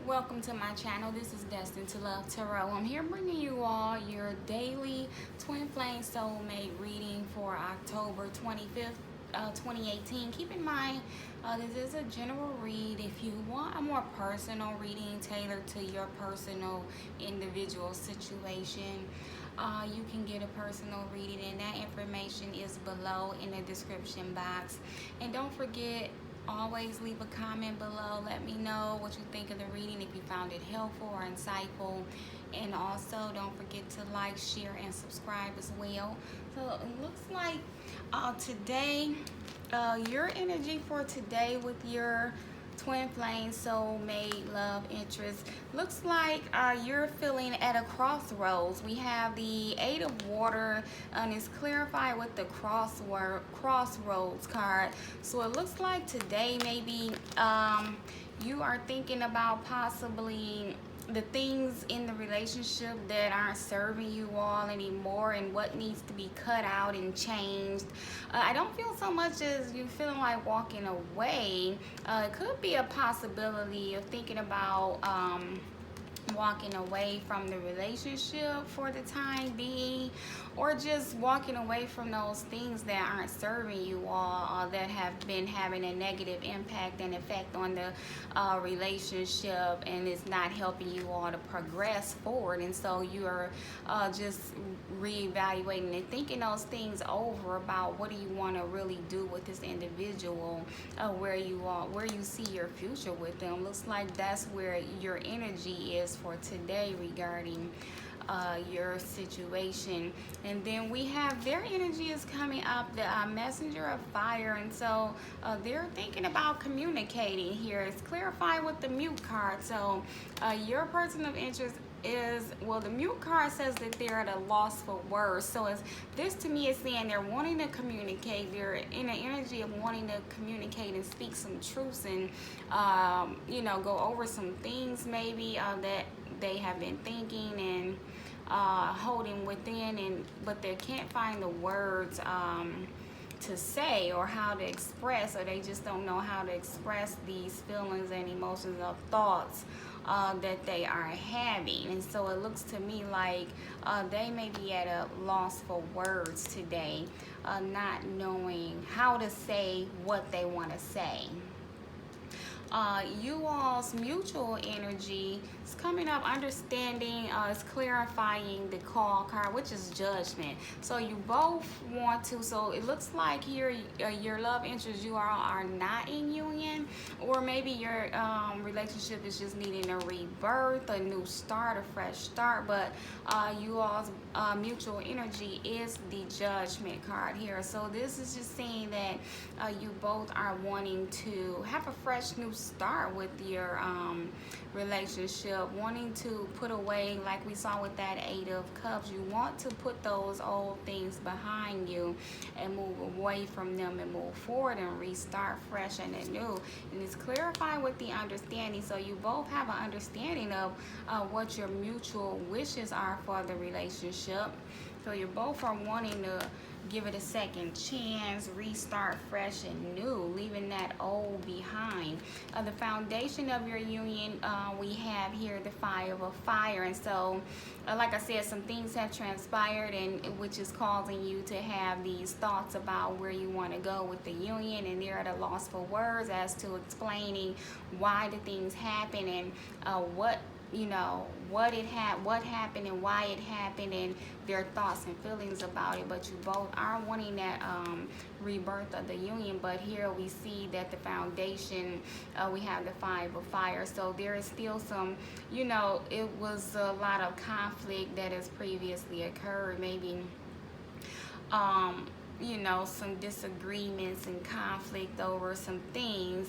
Welcome to my channel. This is Destined to Love Tarot. I'm here bringing you all your daily twin flame soulmate reading for October 25th, 2018. Keep in mind, this is a general read. If you want a more personal reading tailored to your personal individual situation, you can get a personal reading, and that information is below in the description box. And don't forget, always leave a comment below. Let me know what you think of the reading, if you found it helpful or insightful. And also don't forget to like, share, and subscribe as well. So it looks like today, your energy for today with your twin flame soulmate love interest looks like you're feeling at a crossroads. We have the Eight of Water, and it's clarified with the crossroads card. So it looks like today maybe you are thinking about possibly the things in the relationship that aren't serving you all anymore and what needs to be cut out and changed. I don't feel so much as you feeling like walking away. It could be a possibility of thinking about walking away from the relationship for the time being, or just walking away from those things that aren't serving you all, that have been having a negative impact and effect on the relationship, and it's not helping you all to progress forward. And so you're just reevaluating and thinking those things over about what do you want to really do with this individual, where you see your future with them. Looks like that's where your energy is for today regarding your situation. And then we have their energy is coming up, the messenger of fire, and so they're thinking about communicating here. It's clarified with the mute card. So your person of interest is, well, the mute card says that they're at a loss for words. So this to me is saying they're wanting to communicate. They're in an energy of wanting to communicate and speak some truths, and go over some things maybe that they have been thinking and holding within, but they can't find the words to say or how to express, or they just don't know how to express these feelings and emotions or thoughts that they are having. And so it looks to me like they may be at a loss for words today, not knowing how to say what they want to say. You all's mutual energy is coming up, understanding, is clarifying the call card, which is judgment. So you both want to, so it looks like here your love interest, you all are not in union, or maybe your relationship is just needing a rebirth, a new start, a fresh start. But you all's mutual energy is the judgment card here. So this is just saying that you both are wanting to have a fresh new start with your relationship, wanting to put away, like we saw with that Eight of Cups, you want to put those old things behind you and move away from them and move forward and restart fresh and anew. And it's clarified with the understanding. So you both have an understanding of what your mutual wishes are for the relationship. So you both are wanting to give it a second chance, restart fresh and new, leaving that old behind. The foundation of your union, we have here the Five of Fire. And so, like I said, some things have transpired, and which is causing you to have these thoughts about where you want to go with the union, and they're at a loss for words as to explaining why the things happen, and what happened and why it happened, and their thoughts and feelings about it. But you both are wanting that rebirth of the union. But here we see that the foundation, we have the Five of Fire. So there is still some, it was a lot of conflict that has previously occurred, maybe some disagreements and conflict over some things.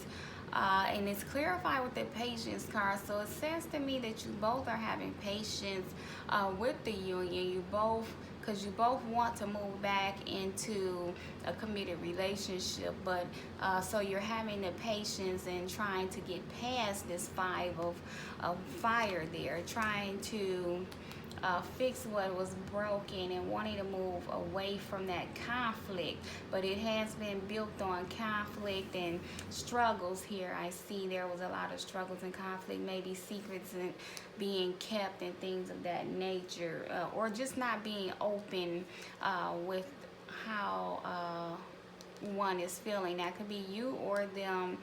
And it's clarified with the patience card. So it says to me that you both are having patience with the union. Because you both want to move back into a committed relationship, but so you're having the patience and trying to get past this Five of Fire there, trying to fix what was broken and wanting to move away from that conflict. But it has been built on conflict and struggles here. I see there was a lot of struggles and conflict, maybe secrets and being kept and things of that nature, or just not being open with how one is feeling. That could be you or them,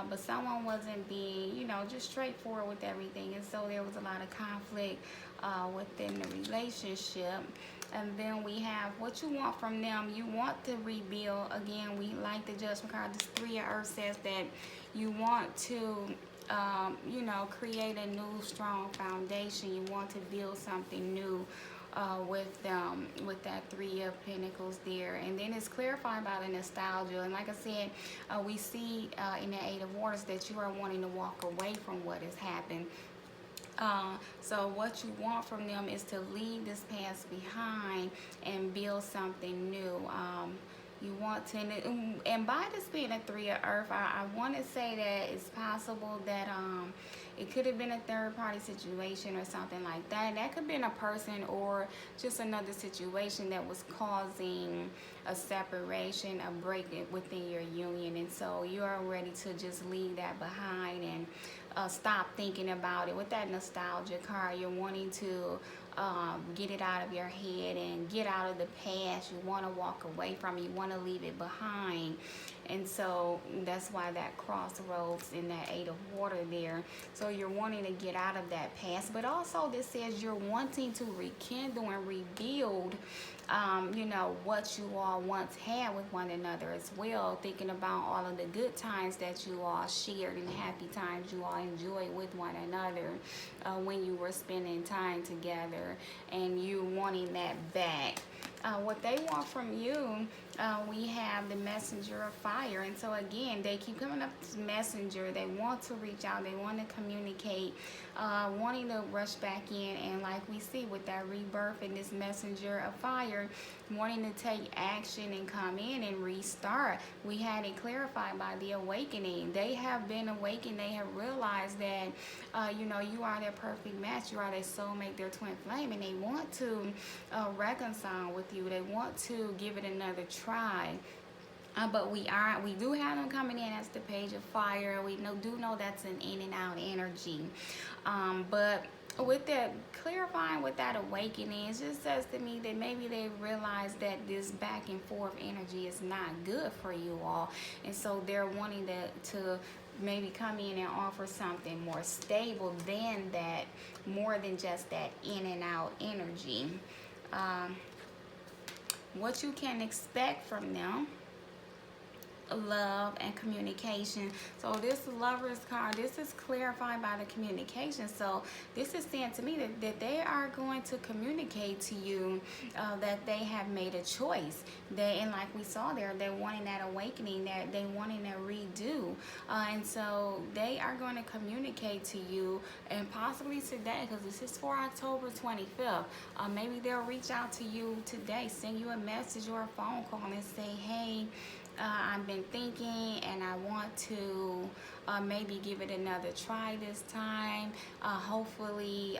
but someone wasn't being, just straightforward with everything, and so there was a lot of conflict within the relationship. And then we have what you want from them. You want to rebuild. Again, we like the Judgment card. This Three of Earth says that you want to create a new strong foundation. You want to build something new with them, with that Three of Pentacles there. And then it's clarified by the nostalgia. And like I said, we see in the Eight of Waters that you are wanting to walk away from what has happened. So what you want from them is to leave this past behind and build something new. You want to, and by this being a Three of Earth, I want to say that it's possible that it could have been a third party situation or something like that. That could have been a person or just another situation that was causing a separation, a break within your union. And so you are ready to just leave that behind and stop thinking about it. With that nostalgia card, you're wanting to get it out of your head and get out of the past. You want to walk away from it. You want to leave it behind. And so that's why that crossroads in that Eight of Water there. So you're wanting to get out of that past. But also this says you're wanting to rekindle and rebuild what you all once had with one another as well. Thinking about all of the good times that you all shared and happy times you all enjoyed with one another when you were spending time together, and you wanting that back. What they want from you, we have the Messenger of Fire. And so again, they keep coming up this messenger. They want to reach out. They want to communicate, wanting to rush back in. And like we see with that rebirth and this Messenger of Fire, wanting to take action and come in and restart. We had it clarified by the awakening. They have been awakened. They have realized that, you are their perfect match. You are their soulmate, their twin flame, and they want to reconcile with you. They want to give it another try. But we do have them coming in as the Page of Fire. We do know that's an in and out energy. But with that clarifying, with that awakening, it just says to me that maybe they realize that this back and forth energy is not good for you all, and so they're wanting to maybe come in and offer something more stable than that, more than just that in and out energy. What you can expect from them: love and communication. So this Lovers card, this is clarified by the communication. So this is saying to me that they are going to communicate to you that they have made a choice. And like we saw there, they're wanting that awakening, that they wanting to redo. And so they are going to communicate to you, and possibly today, because this is for October 25th. Maybe they'll reach out to you today, send you a message or a phone call and say, hey, I've been thinking and I want to maybe give it another try this time. Hopefully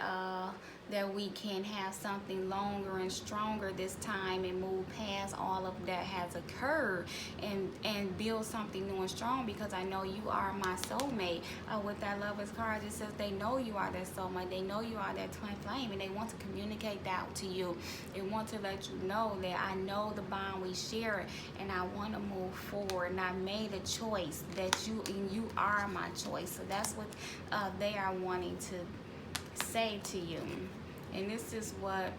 that we can have something longer and stronger this time and move past all of that has occurred and build something new and strong, because I know you are my soulmate. With that Lovers card, it says they know you are their soulmate. They know you are their twin flame, and they want to communicate that to you. They want to let you know that I know the bond we share and I want to move forward, and I made a choice that you are my choice. So that's what they are wanting to say to you. And this is what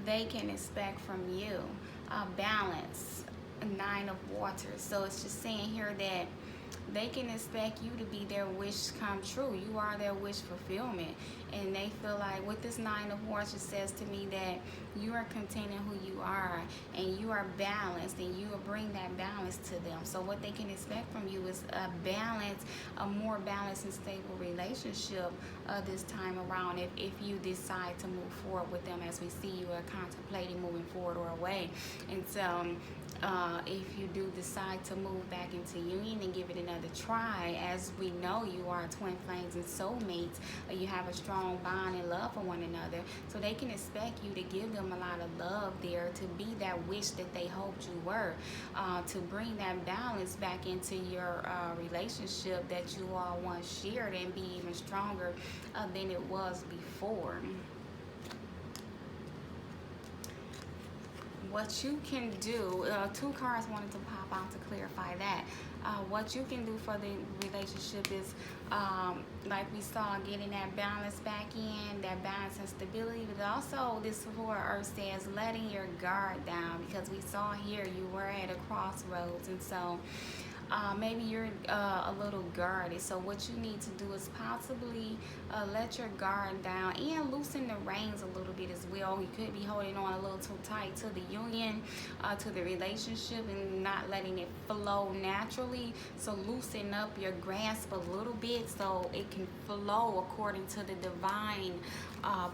they can expect from you. Balance, Nine of Waters. So it's just saying here that they can expect you to be their wish come true. You are their wish fulfillment. And they feel like with this Nine of Waters, it says to me that you are containing who you are, and you are balanced, and you will bring that balance to them. So what they can expect from you is a balance, a more balanced and stable relationship this time around, if you decide to move forward with them, as we see you are contemplating moving forward or away. And so if you do decide to move back into union and give it another the try, as we know you are twin flames and soulmates. You have a strong bond and love for one another, so they can expect you to give them a lot of love there, to be that wish that they hoped you were, to bring that balance back into your relationship that you all once shared, and be even stronger than it was before. What you can do, two cards wanted to pop out to clarify that. What you can do for the relationship is, like we saw, getting that balance back in, that balance and stability, but also this for Earth says letting your guard down, because we saw here you were at a crossroads, and so maybe you're a little guarded. So what you need to do is possibly let your guard down and loosen the reins a little bit as well. You could be holding on a little too tight to the union, to the relationship, and not letting it flow naturally. So loosen up your grasp a little bit so it can flow according to the divine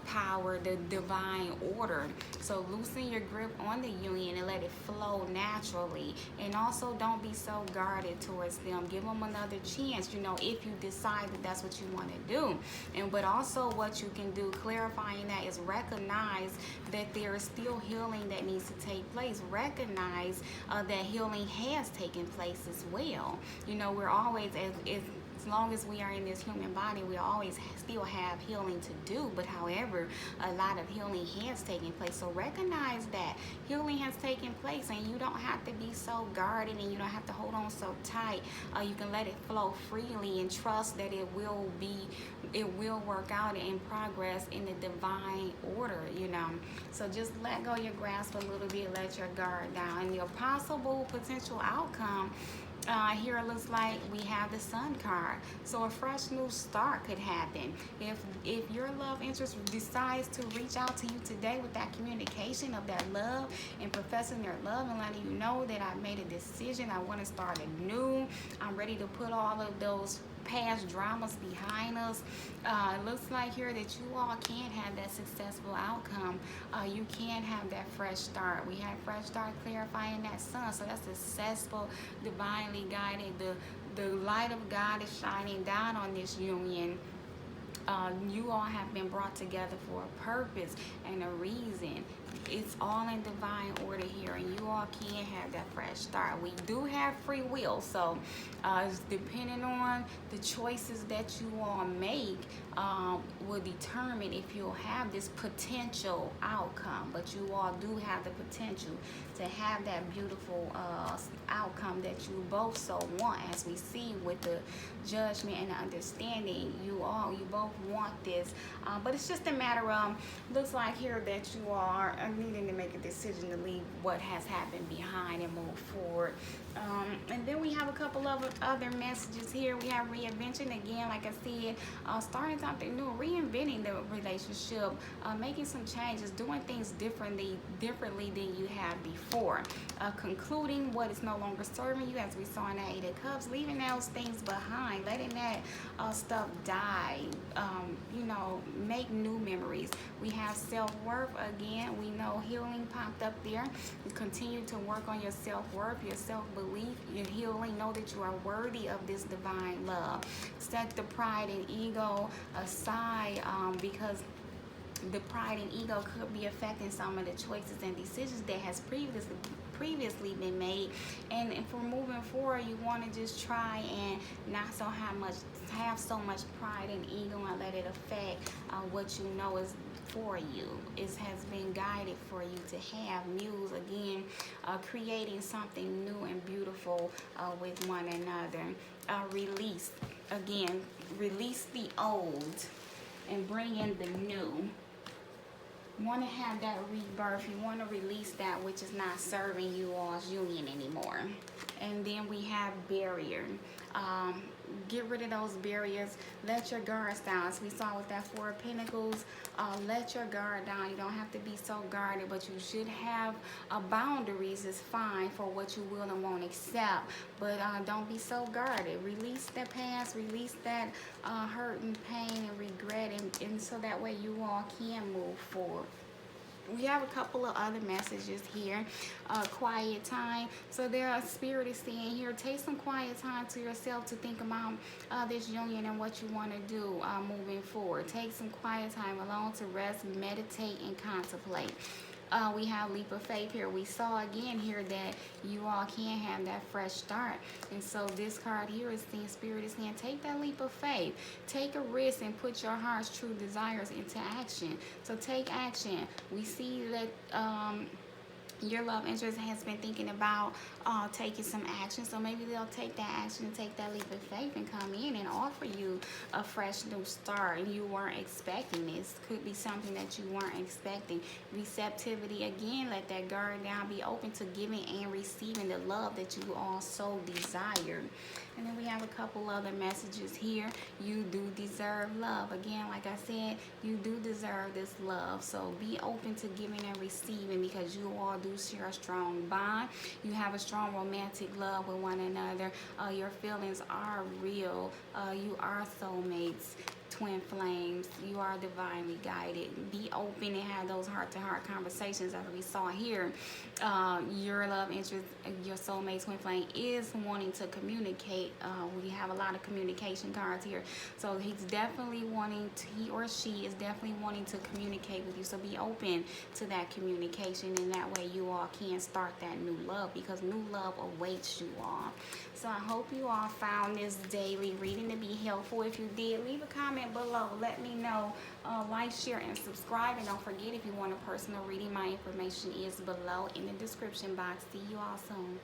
power, the divine order. So loosen your grip on the union and let it flow naturally. And also don't be so guarded towards them. Give them another chance, you know, if you decide that that's what you want to do. And but also what you can do, clarifying that, is recognize that there is still healing that needs to take place. Recognize that healing has taken place as well. You know, we're always, as long as we are in this human body, we always still have healing to do. But however, a lot of healing has taken place. So recognize that healing has taken place, and you don't have to be so guarded, and you don't have to hold on so tight. You can let it flow freely and trust that it will work out in progress in the divine order, you know. So just let go your grasp a little bit, let your guard down. And your possible potential outcome, here it looks like we have the Sun card. So a fresh new start could happen. If your love interest decides to reach out to you today with that communication of that love and professing their love and letting you know that I made a decision, I want to start anew, I'm ready to put all of those past dramas behind us. It looks like here that you all can have that successful outcome. You can have that fresh start. We have fresh start clarifying that Sun, so that's successful, divinely guided. The light of God is shining down on this union. You all have been brought together for a purpose and a reason. It's all in divine order here, and you all can have that fresh start. We do have free will, so it's depending on the choices that you all make, will determine if you'll have this potential outcome. But you all do have the potential to have that beautiful outcome that you both so want, as we see with the judgment and the understanding. You both want this, but it's just a matter of, looks like here that you are needing to make a decision to leave what has happened behind and move forward. And then we have a couple of other messages here. We have reinvention again, like I said, starting something new, reinventing the relationship, making some changes, doing things differently than you have before, concluding what is no longer serving you, as we saw in that Eight of Cups, leaving those things behind, letting that stuff die, you know, make new memories. We have self-worth again. We know healing popped up there. You continue to work on your self-worth, your self-belief, your healing. Know that you are worthy of this divine love. Set the pride and ego aside, because the pride and ego could be affecting some of the choices and decisions that has previously been made. And for moving forward, you want to just try and not have so much pride and ego, and let it affect what you know is for you. It has been guided for you to have. Muse again, creating something new and beautiful with one another. Release again, release the old and bring in the new. Want to have that rebirth. You want to release that which is not serving you all's union anymore. And then we have barrier. Get rid of those barriers. Let your guards down. As we saw with that Four of Pentacles, let your guard down. You don't have to be so guarded, but you should have boundaries. Is fine for what you will and won't accept, but don't be so guarded. Release the past, release that hurt and pain and regret, and so that way you all can move forward. We have a couple of other messages here. Quiet time. So there are spirit is saying here, take some quiet time to yourself to think about this union and what you want to do moving forward. Take some quiet time alone to rest, meditate, and contemplate. We have leap of faith here. We saw again here that you all can have that fresh start. And so this card here is saying, spirit is saying, take that leap of faith. Take a risk and put your heart's true desires into action. So take action. We see that your love interest has been thinking about taking some action, so maybe they'll take that action and take that leap of faith and come in and offer you a fresh new start and you weren't expecting this. Could be something that you weren't expecting. Receptivity, again, let that guard down, be open to giving and receiving the love that you all so desire. And then we have a couple other messages here. You do deserve love. Again, like I said, you do deserve this love. So be open to giving and receiving, because you all do share a strong bond. You have a strong romantic love with one another. Your feelings are real. You are soulmates, twin flames. You are divinely guided. Be open and have those heart-to-heart conversations, as we saw here. Your love interest, your soulmate twin flame, is wanting to communicate. We have a lot of communication cards here, so he's definitely wanting to, he or she is definitely wanting to communicate with you. So be open to that communication, and that way you all can start that new love, because new love awaits you all. So I hope you all found this daily reading to be helpful. If you did, leave a comment below. Let me know. Like, share, and subscribe. And don't forget, if you want a personal reading, my information is below in the description box. See you all soon.